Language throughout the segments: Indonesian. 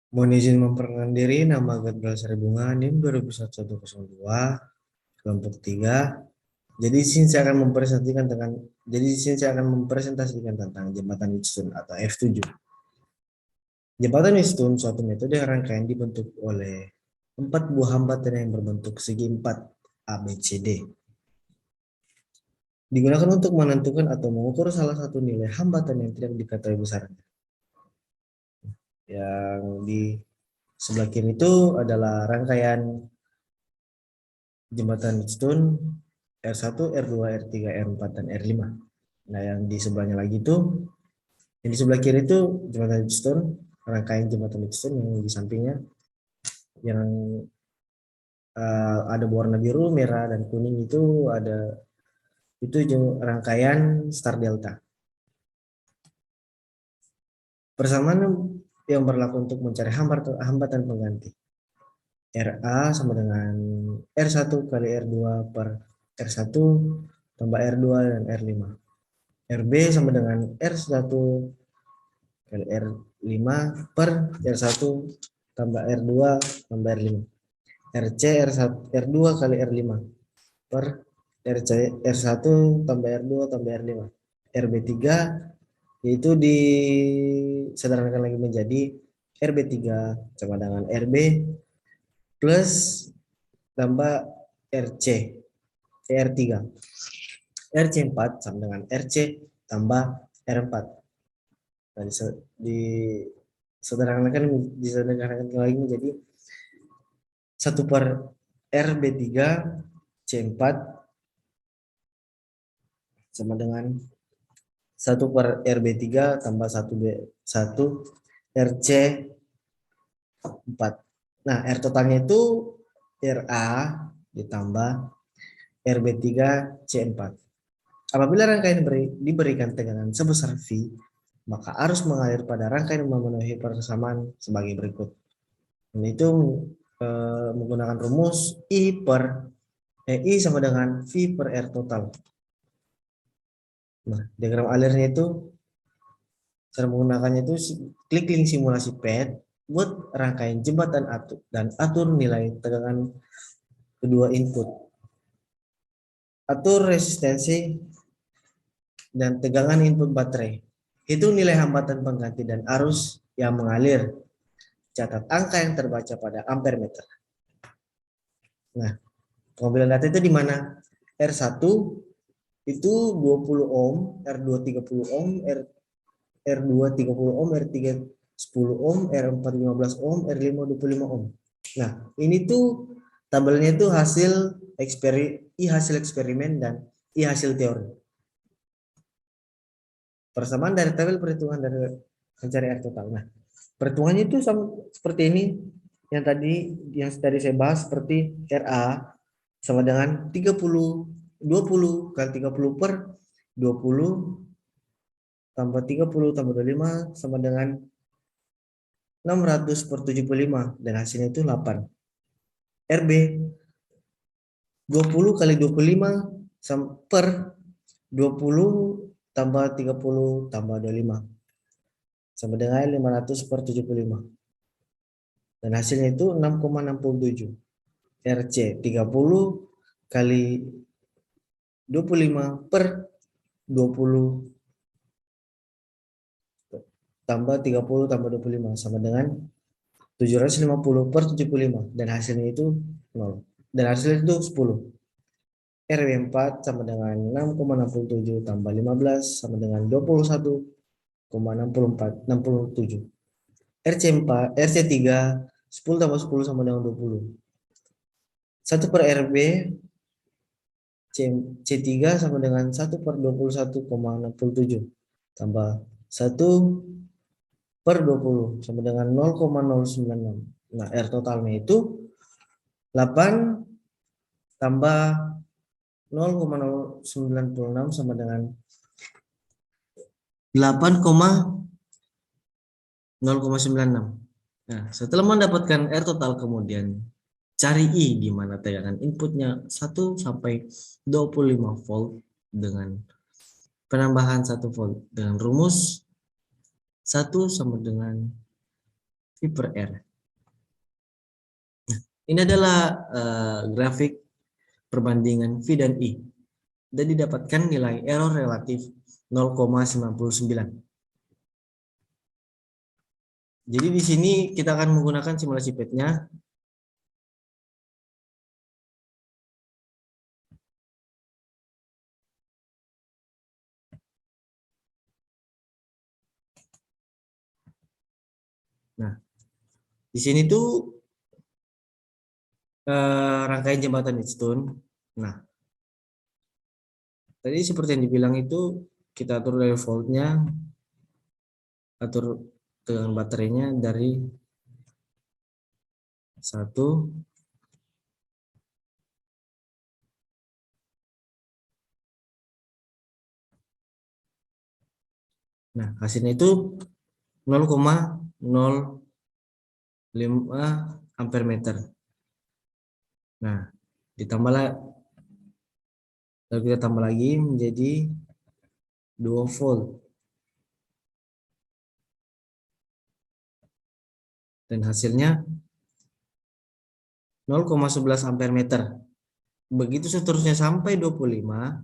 Mohon izin memperkenalkan diri, nama Gabriel Saribunga, NIM 201102, kelompok 3. Jadi di sini saya akan mempresentasikan tentang jembatan Wheatstone atau F7. Jembatan Wheatstone suatu metode rangkaian dibentuk oleh 4 buah hambatan yang berbentuk segi 4 ABCD. Digunakan untuk menentukan atau mengukur salah satu nilai hambatan yang tidak diketahui besarnya. Yang di sebelah kiri itu adalah rangkaian jembatan Wheatstone R1, R2, R3, R4, dan R5. Nah, yang di sebelahnya lagi itu, yang di sebelah kiri itu jembatan Wheatstone, rangkaian jembatan Wheatstone, yang di sampingnya yang ada warna biru, merah, dan kuning itu rangkaian Star Delta. Persamaan yang berlaku untuk mencari hambatan pengganti. RA sama dengan R1 kali R2 per R1 tambah R2 dan R5. RB sama dengan R1 kali R5 per R1 tambah R2 tambah R5. RC R2 kali R5 per RC R1 tambah R2 tambah R5. RB3 yaitu disederhanakan lagi menjadi RB3 sama dengan RB plus tambah RC R3. RC4 sama dengan RC tambah R4. Nah, disederhanakan lagi menjadi 1 per RB3 C4 sama dengan 1 per RB3 tambah 1 RC4. Nah, R totalnya itu RA ditambah RB3 C4. Apabila rangkaian diberikan tegangan sebesar V, maka arus mengalir pada rangkaian memenuhi persamaan sebagai berikut. Dan itu menggunakan rumus I sama dengan V per R total. Nah, diagram alirnya itu cara menggunakannya itu klik link simulasi PET buat rangkaian jembatan dan atur nilai tegangan kedua input. Atur resistensi dan tegangan input baterai. Hitung nilai hambatan pengganti dan arus yang mengalir. Catat angka yang terbaca pada ampere meter. Nah, pengambilan data itu di mana? R1 itu 20 ohm, R2 30 ohm, R2 30 ohm, R3 10 ohm, R4 15 ohm, R5 25 ohm. Nah, ini tuh tabelnya itu hasil eksperimen dan hasil teori. Persamaan dari tabel perhitungan dari mencari R total. Nah, perhitungannya itu seperti ini. Yang tadi saya bahas seperti RA sama dengan 20 kali 30 per 20 tambah 30 tambah 25 sama dengan 600 per 75 dan hasilnya itu 8. RB 20 kali 25 per 20 tambah 30 tambah 25 sama dengan 500 per 75 dan hasilnya itu 6,67. RC 30 kali 25 per 20 tambah 30 tambah 25 sama dengan 750 per 75 dan hasilnya itu 0. Dan hasilnya itu 10. RW4 sama dengan 6,67 tambah 15 sama dengan 21,67. RC3 10 tambah 10 sama dengan 20. 1 per RB C3 sama dengan 1 per 21,67 tambah 1 per 20 sama dengan 0,096. Nah, R totalnya itu 8 tambah 0,096 sama dengan 8,096. Nah, setelah mendapatkan R total kemudian cari I di mana tegangan inputnya 1 sampai 25 volt dengan penambahan 1 volt dengan rumus 1 sama dengan V per R. Ini adalah grafik perbandingan V dan I. Dan didapatkan nilai error relatif 0,99. Jadi di sini kita akan menggunakan simulasi PET-nya. Nah, di sini tuh rangkaian jembatan Wheatstone. Nah, tadi seperti yang dibilang itu kita atur dari voltnya, atur tegangan baterainya dari 1 . Nah, hasilnya itu 0,05 ampere meter. Nah, ditambahlah, lalu kita tambah lagi menjadi 2 volt. Dan hasilnya 0,11 ampere meter. Begitu seterusnya sampai 25,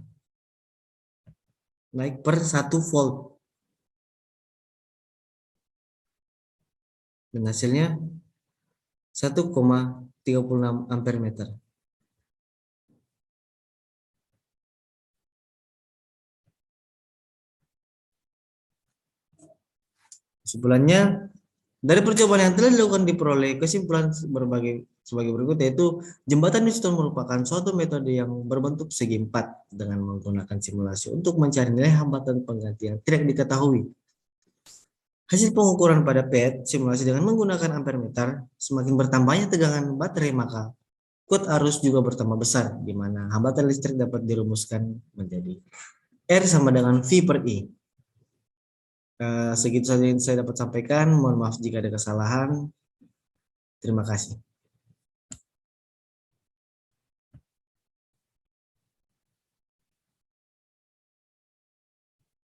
naik per 1 volt. Dan hasilnya 1,36 ampere meter. Kesimpulannya, dari percobaan yang telah dilakukan diperoleh kesimpulan sebagai berikut, yaitu jembatan Wheatstone merupakan suatu metode yang berbentuk segi empat dengan menggunakan simulasi untuk mencari nilai hambatan pengganti yang tidak diketahui. Hasil pengukuran pada PET simulasi dengan menggunakan ampere meter, semakin bertambahnya tegangan baterai maka kuat arus juga bertambah besar, di mana hambatan listrik dapat dirumuskan menjadi R sama dengan V per I. Segitu saja yang saya dapat sampaikan. Mohon maaf jika ada kesalahan. Terima kasih.